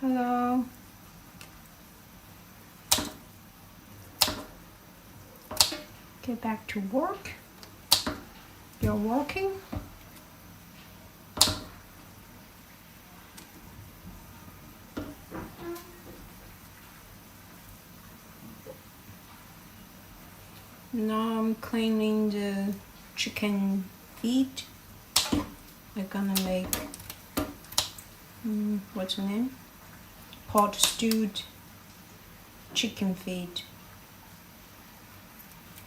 Hello. Get back to work. You're working? Now I'm cleaning the chicken feet. I'm gonna make what's the name? Pot stewed chicken feet.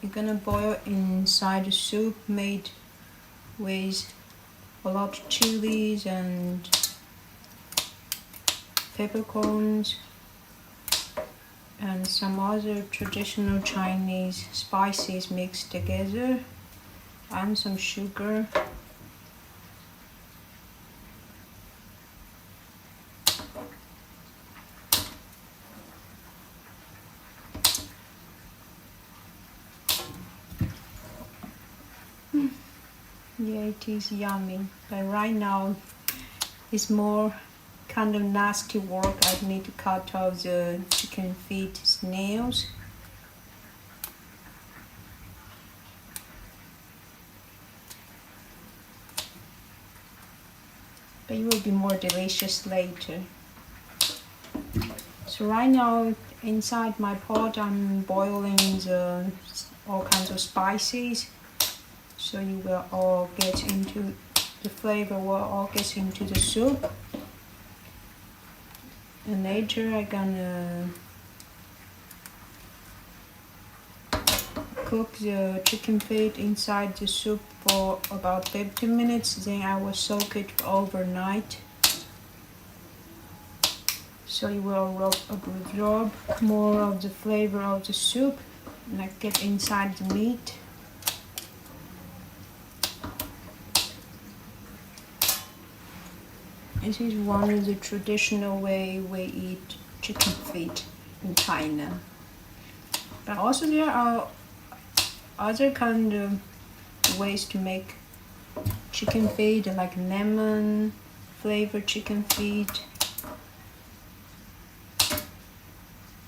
You're gonna boil inside a soup made with a lot of chilies and peppercorns and some other traditional Chinese spices mixed together and some sugar. Yeah, it is yummy, but right now it's more kind of nasty work. I need to cut off the chicken feet nails. But it will be more delicious later. So right now inside my pot I'm boiling all kinds of spices. So you will all get into the flavor will all get into the soup. And later I'm gonna cook the chicken feet inside the soup for about 15 minutes. Then I will soak it overnight. So you will absorb more of the flavor of the soup and like get inside the meat. This is one of the traditional way we eat chicken feet in China. But also there are other kind of ways to make chicken feet, like lemon flavored chicken feet,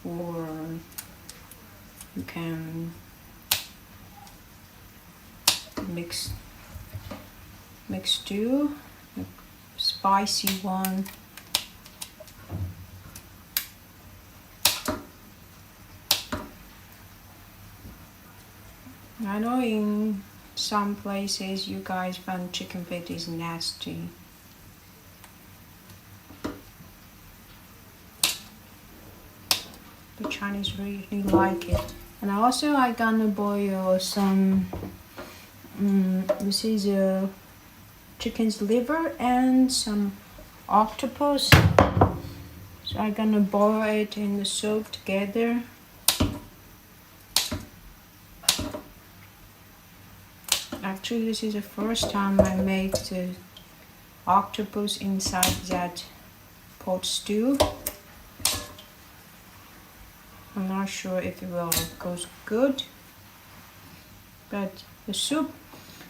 or you can mix stew. Spicy one. I know in some places you guys find chicken feet is nasty. The Chinese really like it. And also I gonna boil some this is a chicken's liver and some octopus. So I'm gonna boil it in the soup together. Actually, this is the first time I make the octopus inside that pot stew. I'm not sure if it will go good, but the soup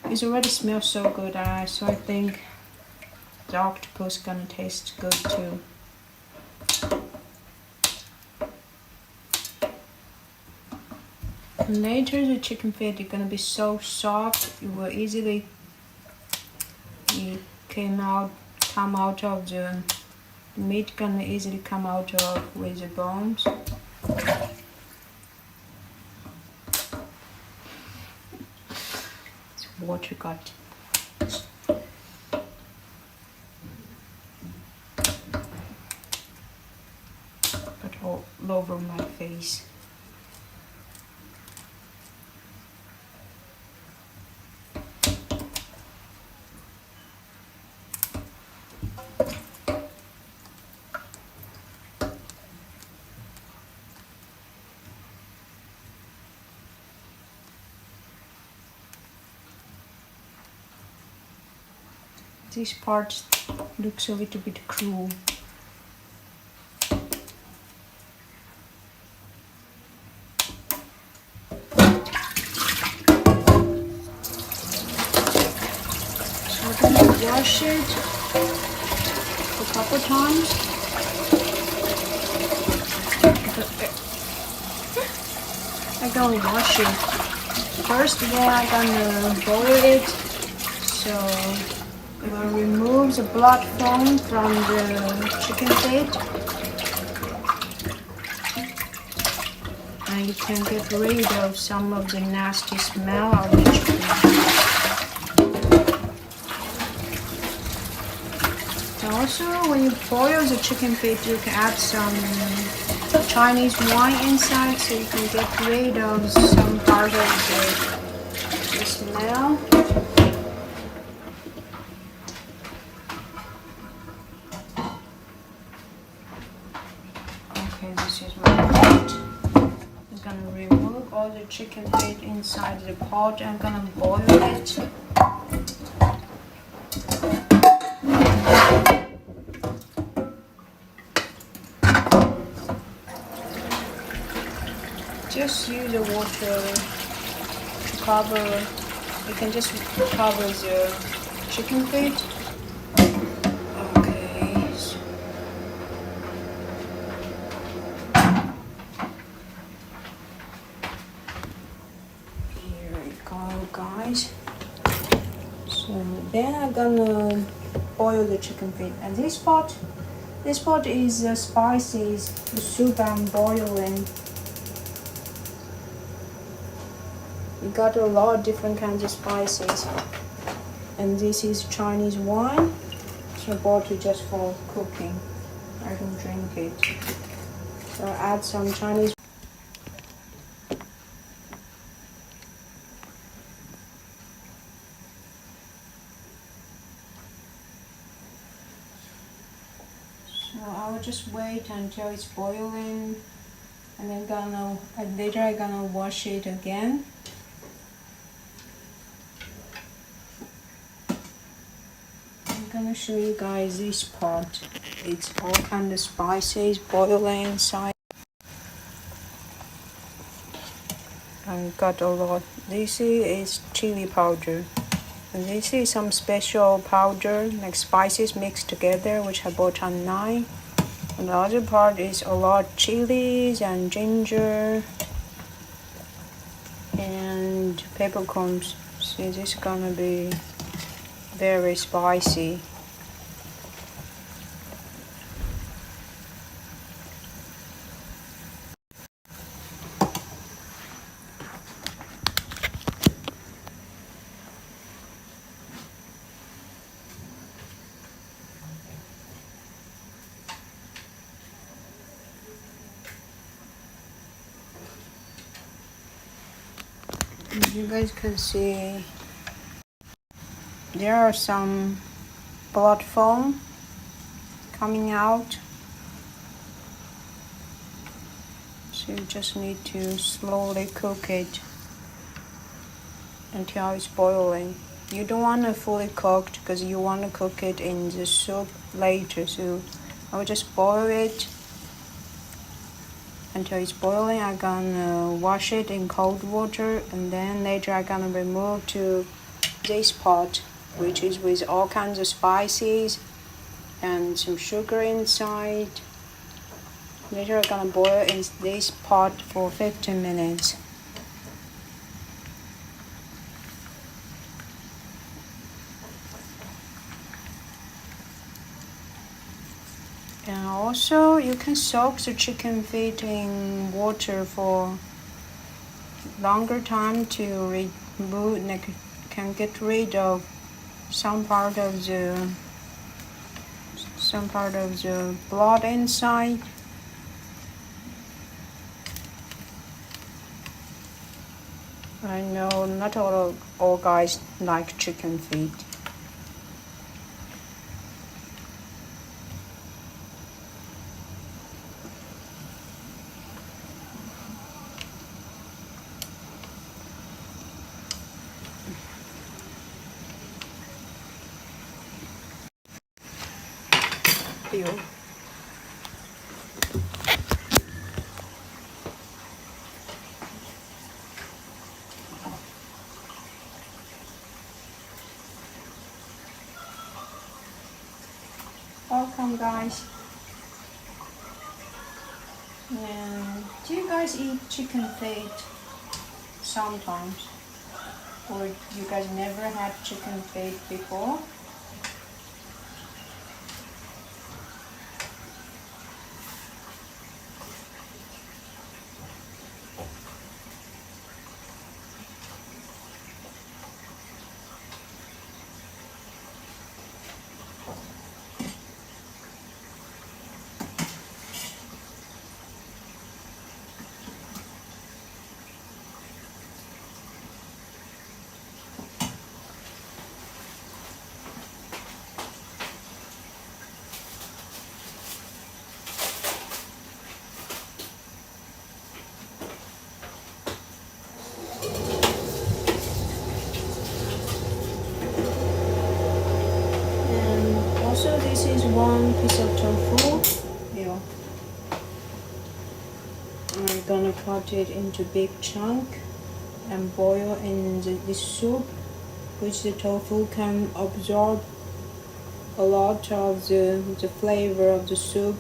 it already smells so good, so I think the octopus gonna taste good too. And later the chicken feet is gonna be so soft, it will easily come out of the meat gonna easily come out of with the bones. Water got all over my face. This part looks a little bit cruel. So I'm gonna wash it a couple times. I'm gonna wash it first, then I'm gonna boil it. So it will remove the blood foam from the chicken feet, and you can get rid of some of the nasty smell of the chicken. Also, when you boil the chicken feet, you can add some Chinese wine inside, so you can get rid of some part of the smell. Okay, this is my pot. I'm gonna remove all the chicken feet inside the pot. I'm gonna boil it. Just use the water to cover. You can just cover the chicken feet. Okay. Here we go, guys. So then I'm gonna boil the chicken feet. And this pot is the spices, the soup I'm boiling. We got a lot of different kinds of spices, and this is Chinese wine. So I bought it just for cooking. I can drink it. So I'll add some Chinese. So I'll just wait until it's boiling, and then later I'm gonna wash it again. I'm gonna show you guys this pot. It's all kind of spices boiling inside. I got a lot. This is chili powder, and this is some special powder, like spices mixed together, which I bought online. And the other part is a lot of chilies and ginger and peppercorns. So this is gonna be very spicy. As you guys can see, there are some blood foam coming out. So you just need to slowly cook it until it's boiling. You don't want it fully cooked because you want to cook it in the soup later. So I will just boil it until it's boiling. I'm gonna wash it in cold water, and then later I'm gonna remove to this pot, which is with all kinds of spices and some sugar inside. Later I'm gonna boil in this pot for 15 minutes. And also you can soak the chicken feet in water for longer time to remove, can get rid of some part of the blood inside. I know not all guys like chicken feet. Ew. Welcome, guys. And Do you guys eat chicken feet sometimes? Or you guys never had chicken feet before? Also, this is one piece of tofu. Yeah. I'm gonna cut it into big chunk and boil in this soup, which the tofu can absorb a lot of the flavor of the soup.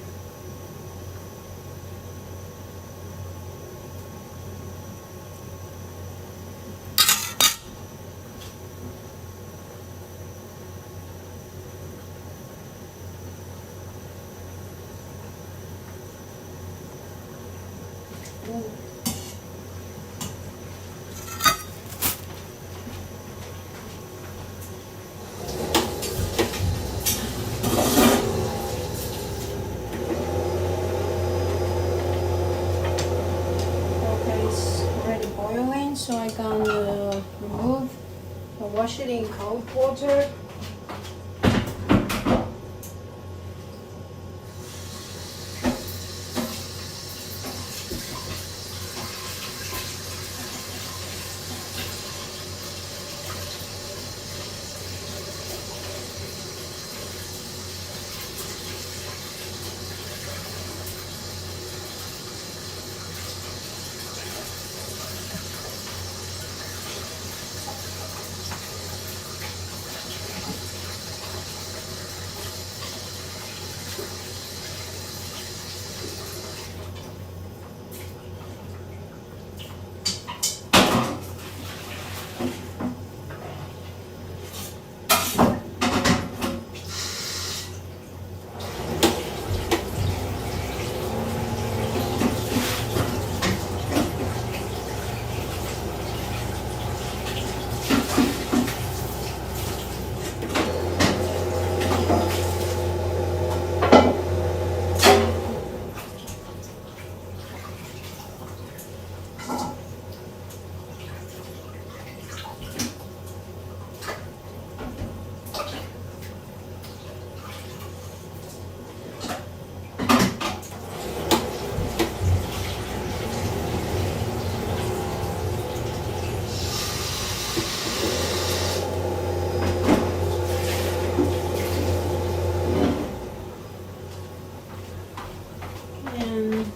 So I can remove or wash it in cold water.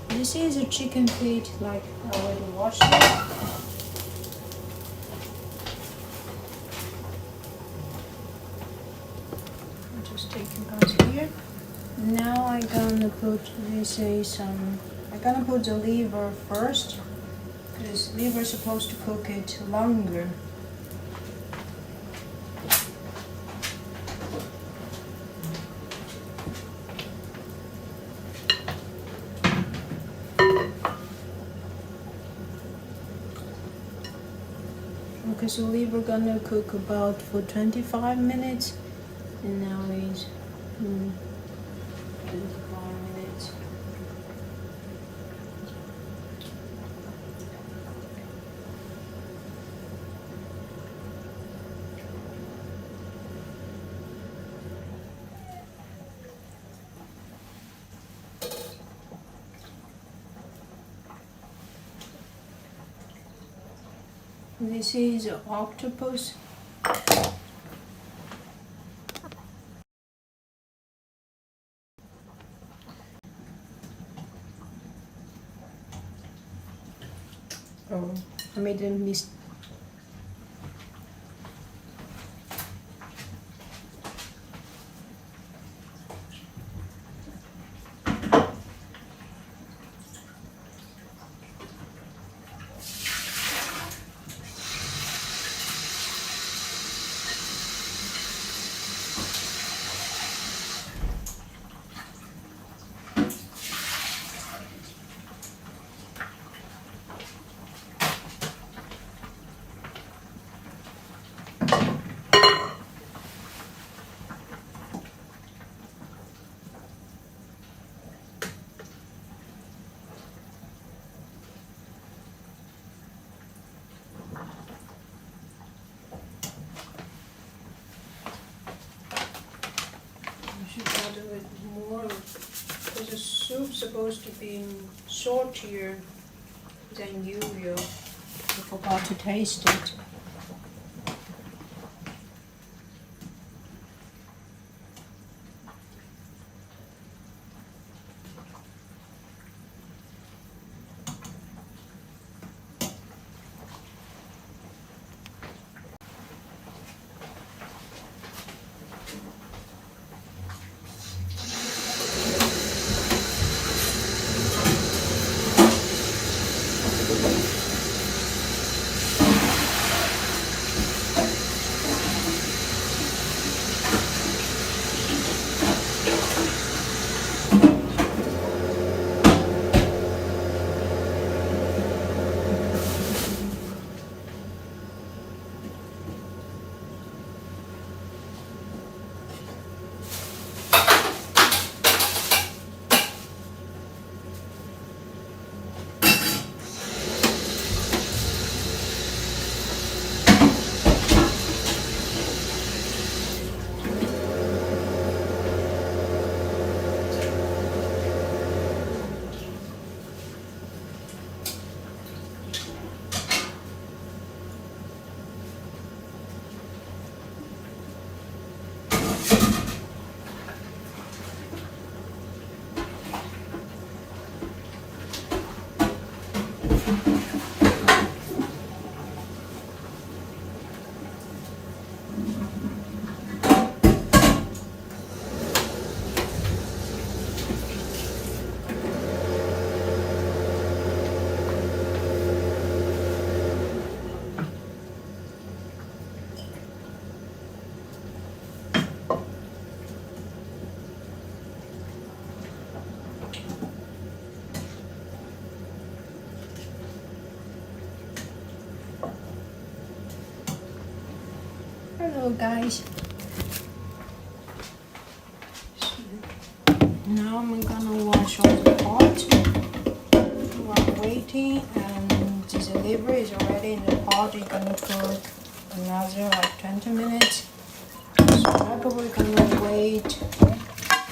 This is a chicken feet, like I already washed it. I'll just take it out here. Now I'm gonna put I'm gonna put the liver first, because liver is supposed to cook it longer. Okay, so liver gonna cook about for 25 minutes, and now it's 25 minutes. This is octopus. Oh, I made a mistake. supposed to be saltier than usual. I forgot to taste it. Hello guys. Now I'm gonna wash all the pot while waiting, and the liver is already in the pot. It's gonna cook another like 20 minutes. So after we're gonna wait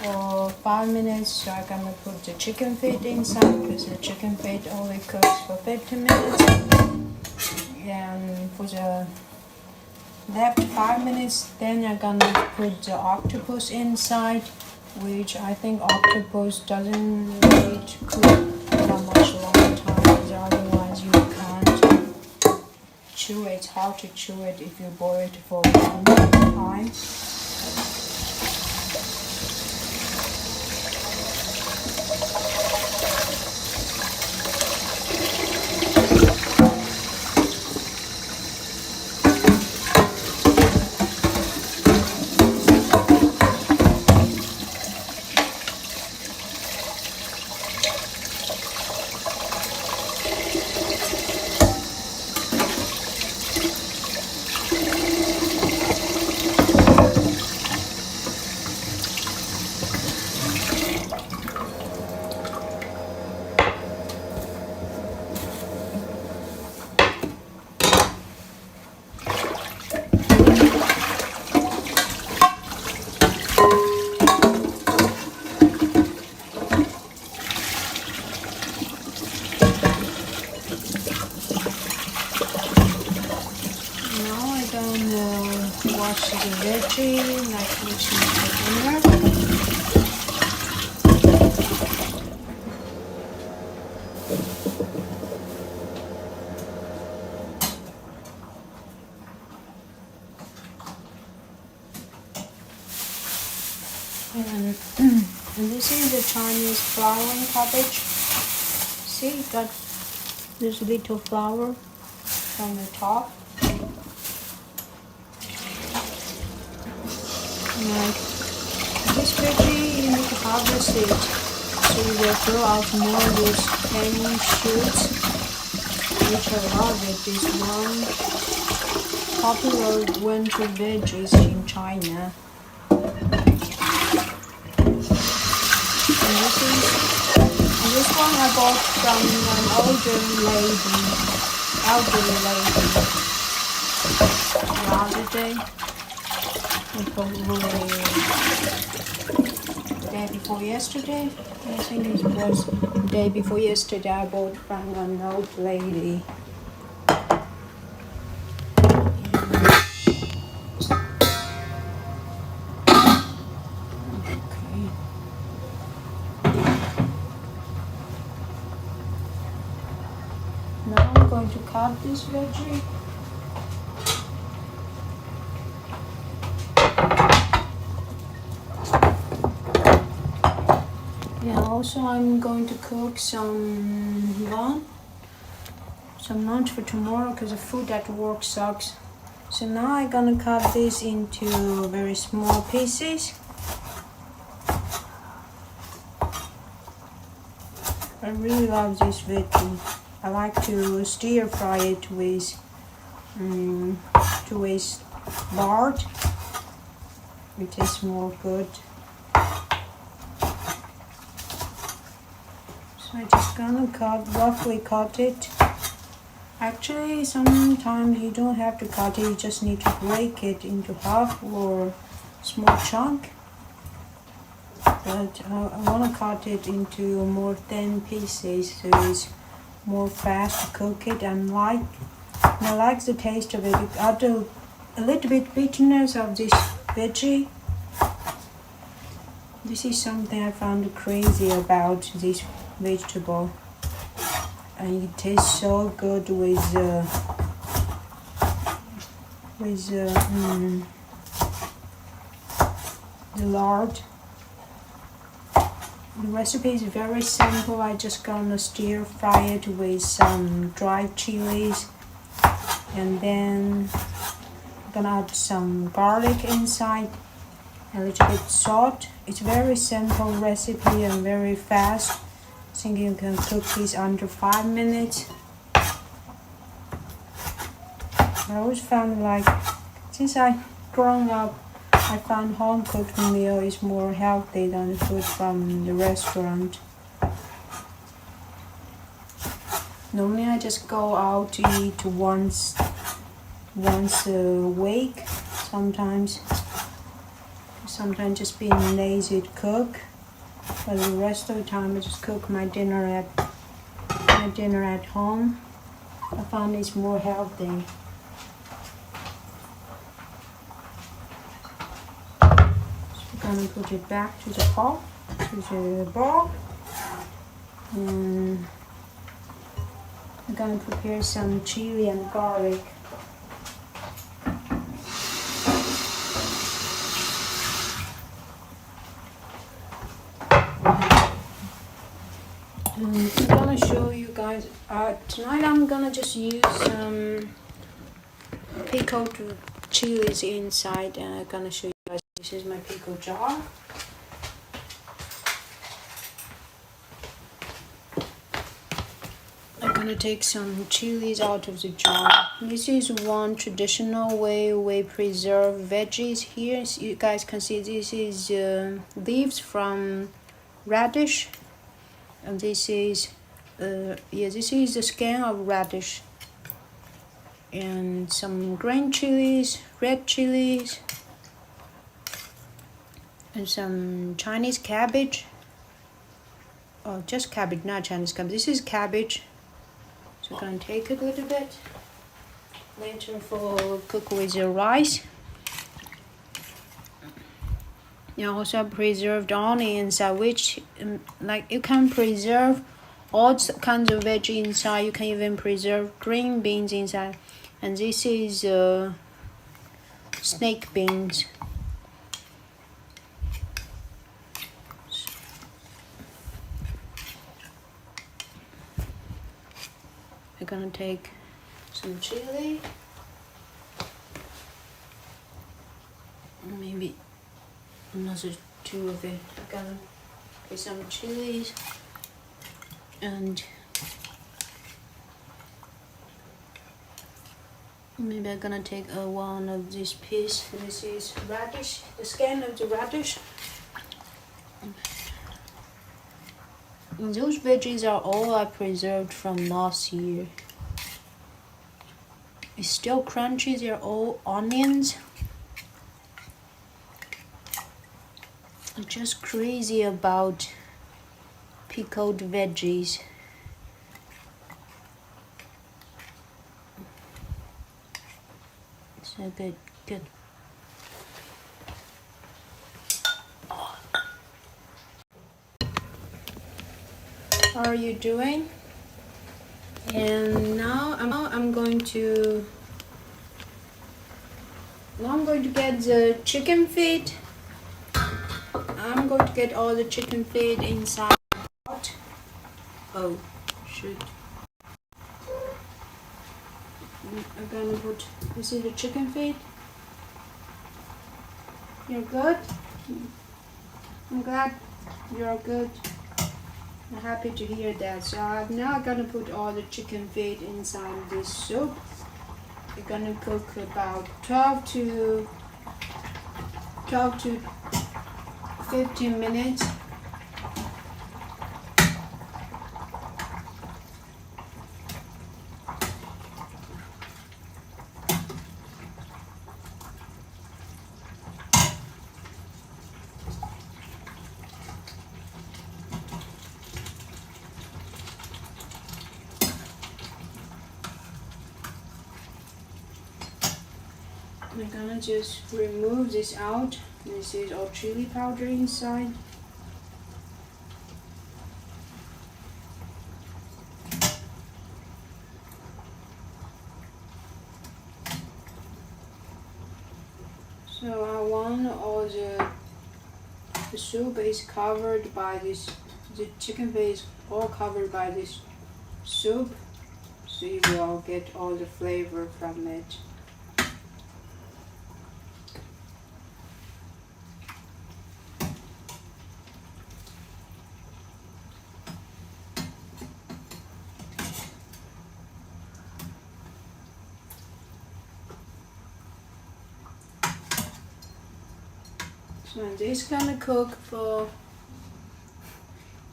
for 5 minutes, so I'm gonna put the chicken feet inside because the chicken feet only cooks for 15 minutes. And for the left 5 minutes, then I'm gonna put the octopus inside, which I think octopus doesn't need to cook that much long time, because otherwise you can't chew it. It's hard to chew it if you boil it for a long time. Wash the veggie like which is for dinner. And this is the Chinese flowering cabbage. See, it got this little flower on the top. Like this veggie, you need to harvest it, so you will grow out more of these tiny shoots, which I love it. This one popular winter veggies in China. And this one I bought from an elderly lady the other day. Probably day before yesterday. I think it was the day before yesterday I bought from an old lady. Okay. Now I'm going to cut this veggie. Yeah, also I'm going to cook some lunch for tomorrow because the food at work sucks. So now I'm gonna cut this into very small pieces. I really love this veggie. I like to stir fry it with lard. It tastes more good. So I'm just gonna roughly cut it. Actually, sometimes you don't have to cut it, you just need to break it into half or small chunk. But I want to cut it into more thin pieces so it's more fast to cook it. And I like the taste of it. It adds a little bit bitterness of this veggie. This is something I found crazy about this vegetable. And it tastes so good with the lard. The recipe is very simple. I just gonna stir fry it with some dried chilies, and then I'm gonna add some garlic inside, a little bit salt. It's very simple recipe and very fast. I think you can cook this under 5 minutes. I always found since I grown up, I found home cooked meal is more healthy than food from the restaurant. Normally I just go out to eat once a week. Sometimes just being lazy to cook. But the rest of the time I just cook my dinner at home. I found it's more healthy. I'm gonna put it back to the bowl. And I'm gonna prepare some chili and garlic. I'm gonna show you guys, tonight I'm gonna just use some pickled chilies inside, and I'm gonna show you guys. This is my pickle jar. I'm gonna take some chilies out of the jar. This is one traditional way we preserve veggies here. So you guys can see this is leaves from radish. And this is this is the skin of radish, and some green chilies, red chilies, and some Chinese cabbage. Oh, just cabbage, not Chinese cabbage. This is cabbage. So I'm gonna take it a little bit later for cook with your rice. You also have preserved onions, which you can preserve all kinds of veggie inside. You can even preserve green beans inside. And this is snake beans. We're gonna take some chili, maybe another 2 of it. I'm gonna put some chilies, and maybe I'm gonna take one of this piece. This is radish, the skin of the radish. And those veggies are all I preserved from last year. It's still crunchy. They're all onions. I'm just crazy about pickled veggies. So good, good. How are you doing? And now I'm going to get the chicken feet. I'm going to get all the chicken feet inside the pot. Oh, shoot. I'm gonna put, you see the chicken feet? You're good? I'm glad you're good. I'm happy to hear that. So I'm now gonna put all the chicken feet inside this soup. We're gonna cook about 12 to 15 minutes. I'm gonna just remove this out. This is all chili powder inside. So I want all the soup is covered by this, the chicken feet is all covered by this soup, so you will get all the flavor from it. So this is gonna cook for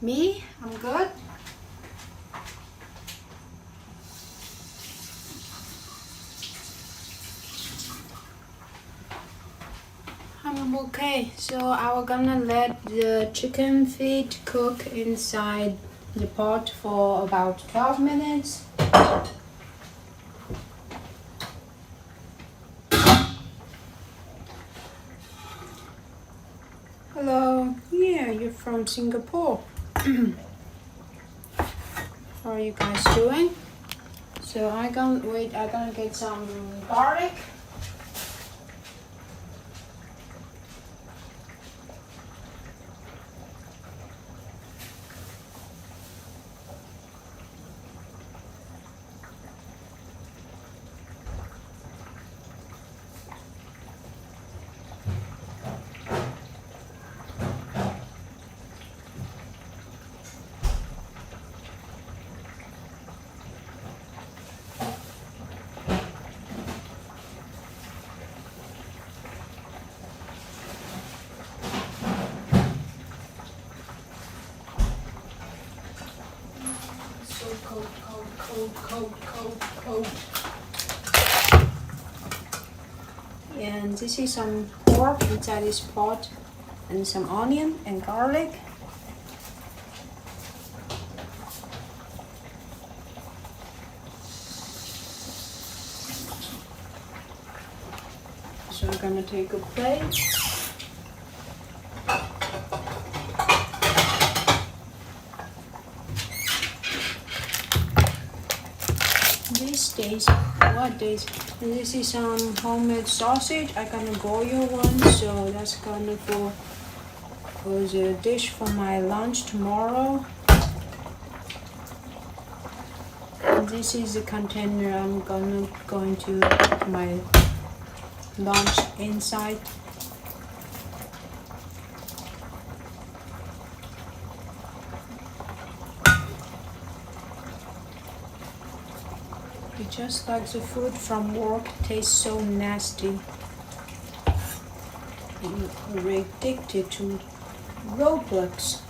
me. I'm good. I'm okay. So I'm gonna let the chicken feet cook inside the pot for about 12 minutes. Hello, yeah, you're from Singapore. How are you guys doing? So I'm gonna get some garlic. Cold. And this is some pork inside this pot, and some onion and garlic. So I'm gonna take a plate. These days, what days? This is some homemade sausage. I'm gonna boil one, so that's gonna go for the dish for my lunch tomorrow. And this is the container I'm going to put my lunch inside. Just like the food from work tastes so nasty. We're addicted to Roblox.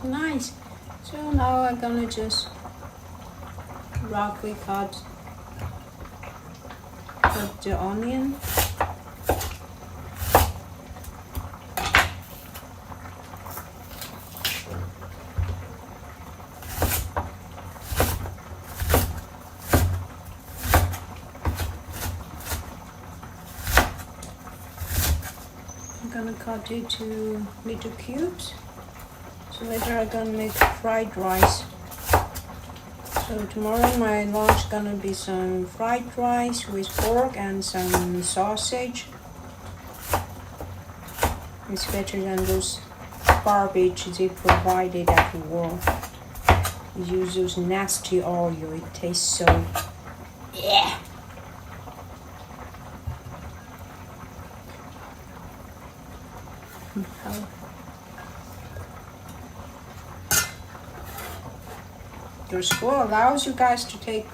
Nice. So now I'm gonna just roughly cut the onion. I'm gonna cut it to little cubes. So later I'm gonna make fried rice. So tomorrow my lunch gonna be some fried rice with pork and some sausage. It's better than those garbage they provided at work. You use those nasty oil, it tastes so yeah. Your school allows you guys to take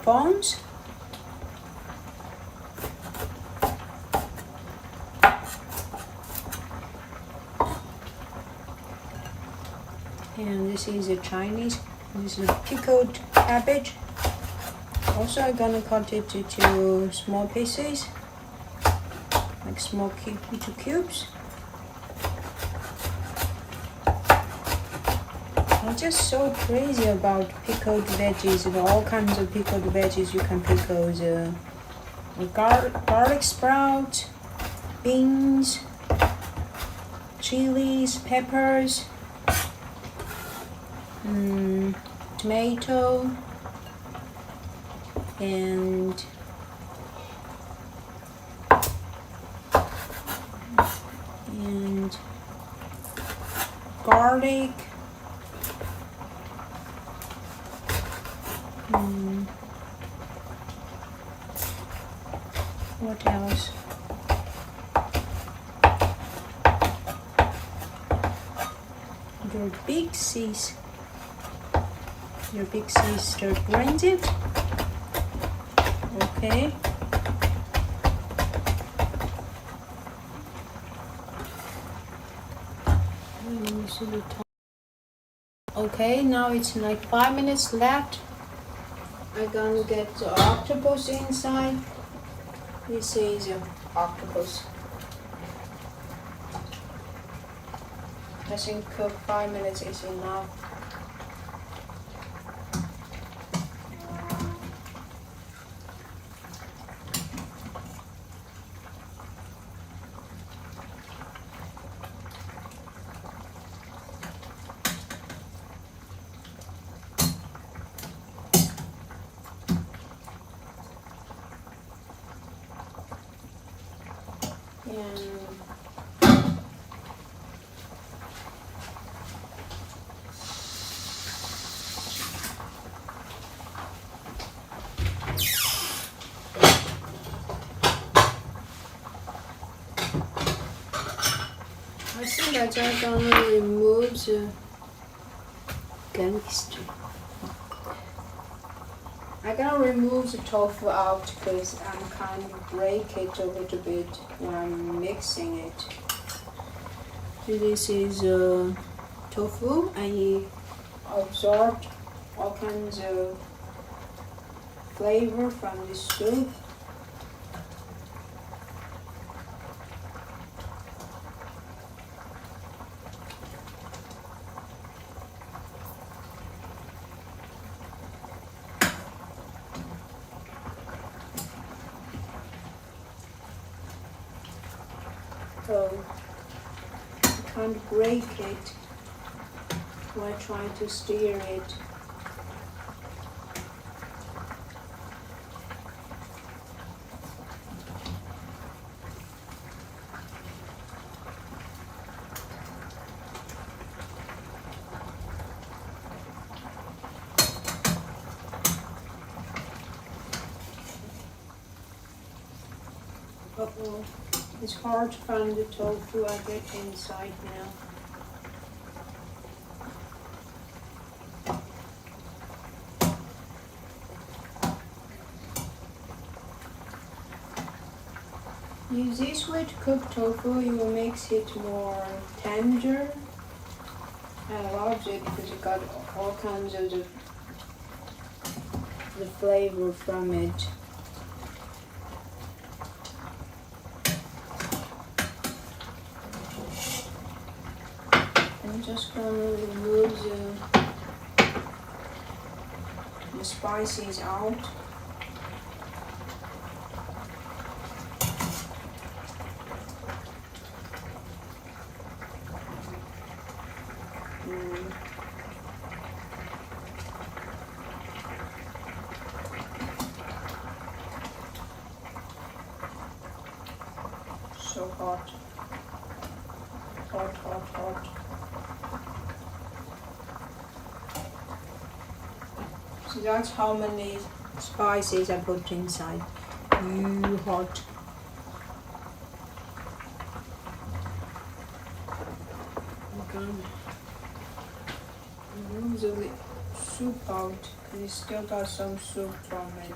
phones? And this is a Chinese. This is pickled cabbage. Also, I'm gonna cut it into small pieces, like small little cubes. I'm just so crazy about pickled veggies. All kinds of pickled veggies you can pickle. The garlic sprout, beans, chilies, peppers, tomato, and garlic. What else? Your big sister brings it. Okay. Let me see the time. Okay, now it's like 5 minutes left. I'm gonna get the octopus inside. This is an octopus. I think cook 5 minutes is enough. I think that I'm gonna remove the gangster. I'm gonna remove the tofu out because I'm kind of break it a little bit when I'm mixing it. So this is tofu, and it absorbed all kinds of flavor from the soup. So I can't break it while trying to stir it. Uh-oh. It's hard to find the tofu I get inside now. Use this way to cook tofu, you will make it more tender I love it because it got all kinds of the flavor from it. I'm just gonna remove the spices out. So hot. Hot, hot, hot. So that's how many spices I put inside. Hot. I'm gonna remove the soup out because it still got some soup from it.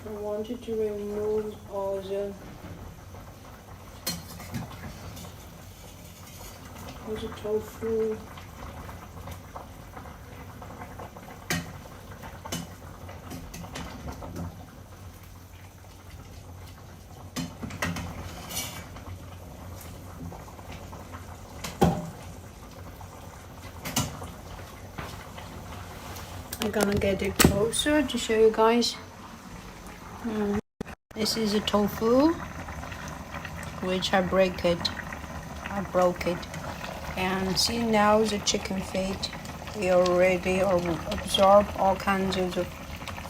I wanted to remove all the tofu. I'm gonna get it closer to show you guys. This is a tofu, which I broke it. And see now the chicken feet. We already absorb all kinds of the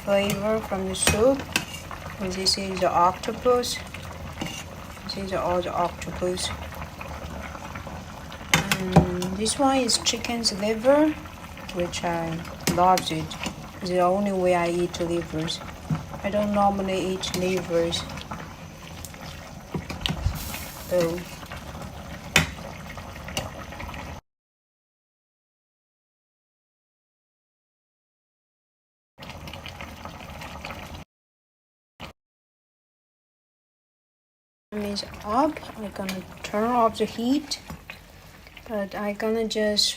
flavor from the soup. And this is the octopus. These are all the octopus. And this one is chicken's liver, which I love it. It's the only way I eat livers. I don't normally eat livers. Oh. Is up. I'm gonna turn off the heat, but I'm gonna just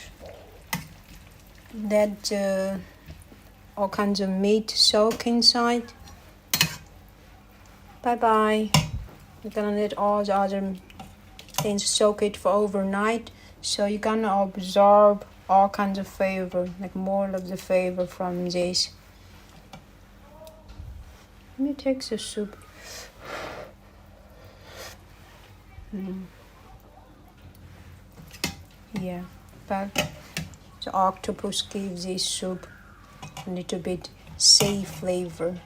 let all kinds of meat soak inside. Bye. We're gonna let all the other things soak it for overnight, so you're gonna absorb all kinds of flavor, like more of the flavor from this. Let me take the soup. Yeah, but the octopus gives this soup a little bit sea flavor.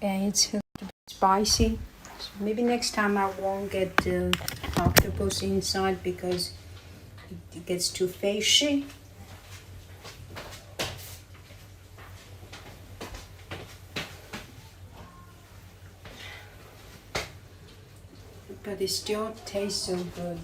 And it's a little bit spicy. So maybe next time I won't get the octopus inside because it gets too fishy. But it still tastes so good.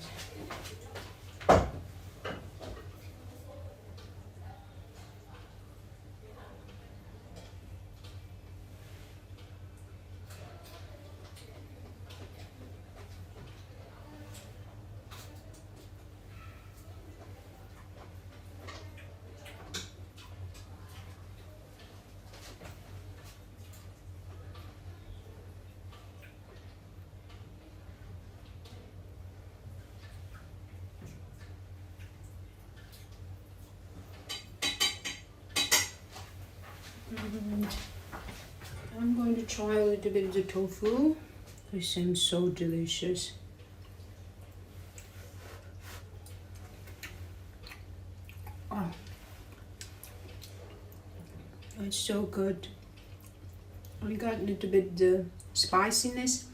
And I'm going to try a little bit of the tofu. It seems so delicious. Oh, it's so good. I got a little bit the spiciness.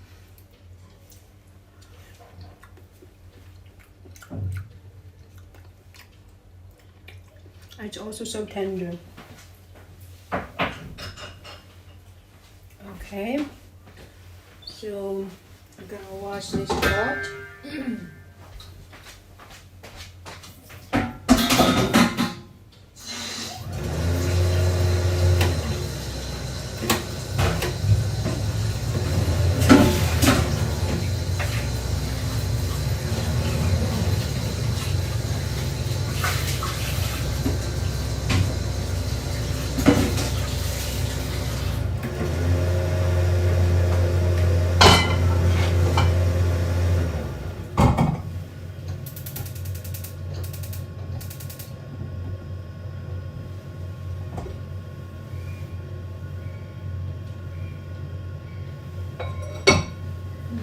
It's also so tender. Okay, so I'm gonna wash this pot.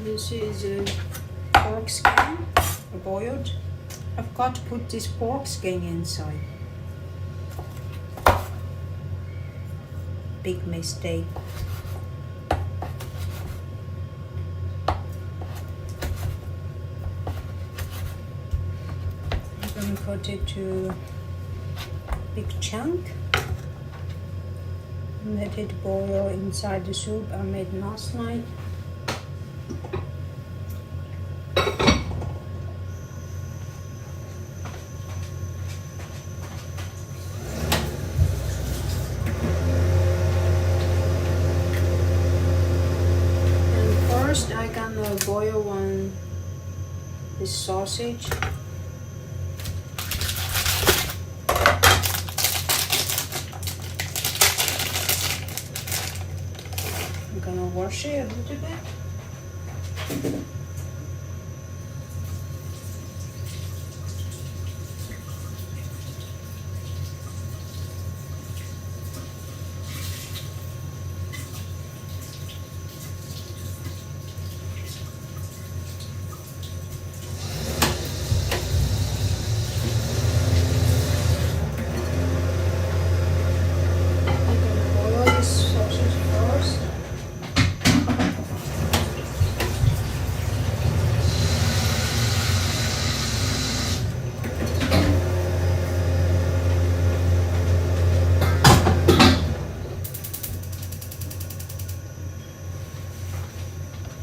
This is a pork skin, boiled. I've got to put this pork skin inside. Big mistake. I'm gonna cut it to a big chunk. Let it boil inside the soup I made last night. First, I'm gonna boil this sausage. I'm gonna wash it a little bit.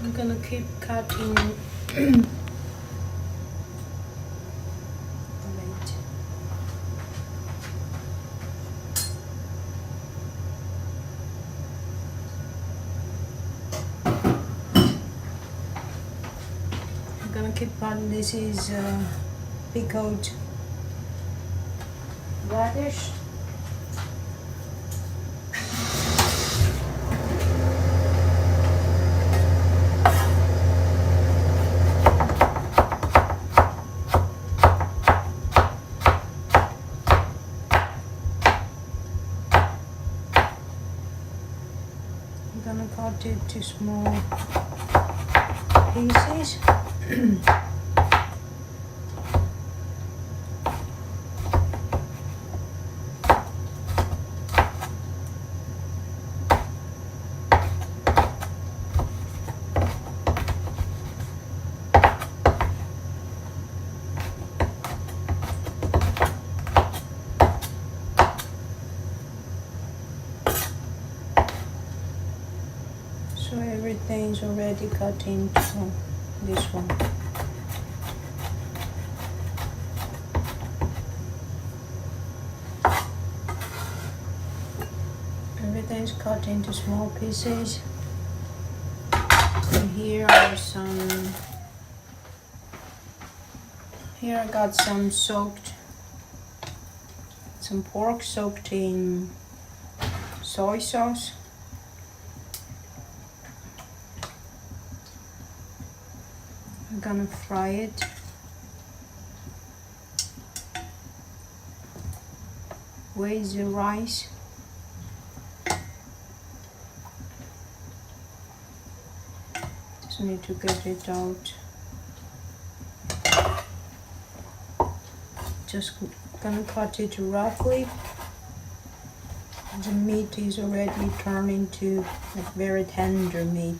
I'm gonna keep cutting I'm gonna keep cutting. This is pickled radish. I'm gonna cut it to small pieces. So everything's already cut into this one. Everything's cut into small pieces. And here I got some pork soaked in soy sauce. I'm gonna fry it. With the rice. Just need to get it out. Just gonna cut it roughly. The meat is already turned into like very tender meat.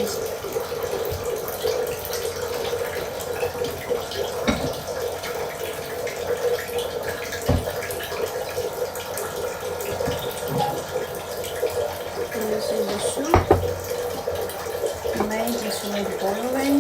size. This is the soup. Made is already boiling.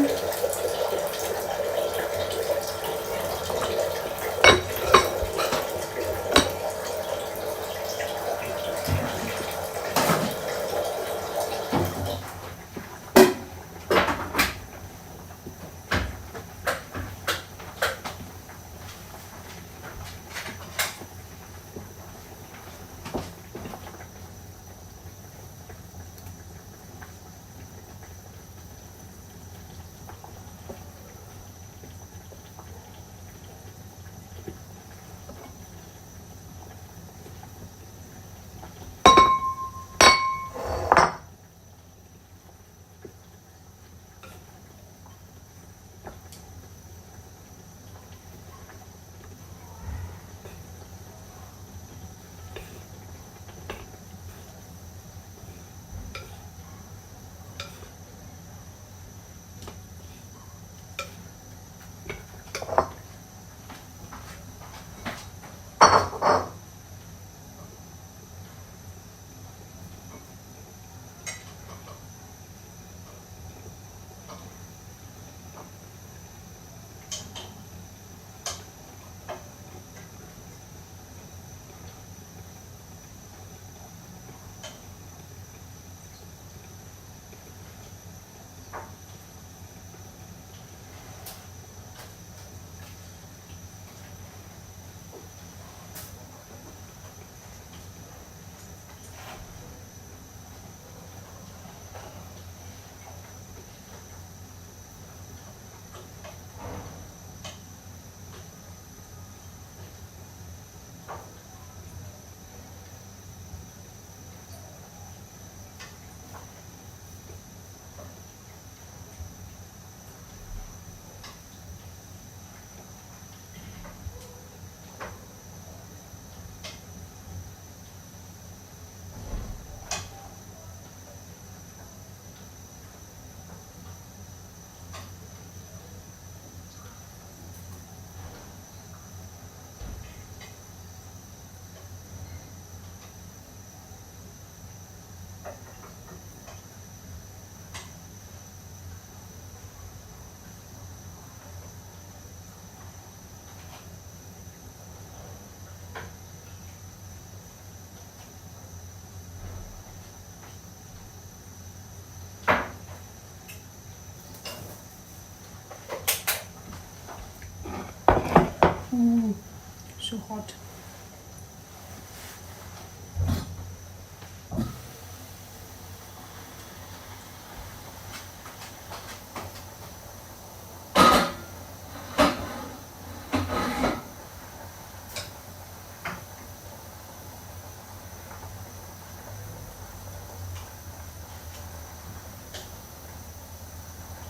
So hot.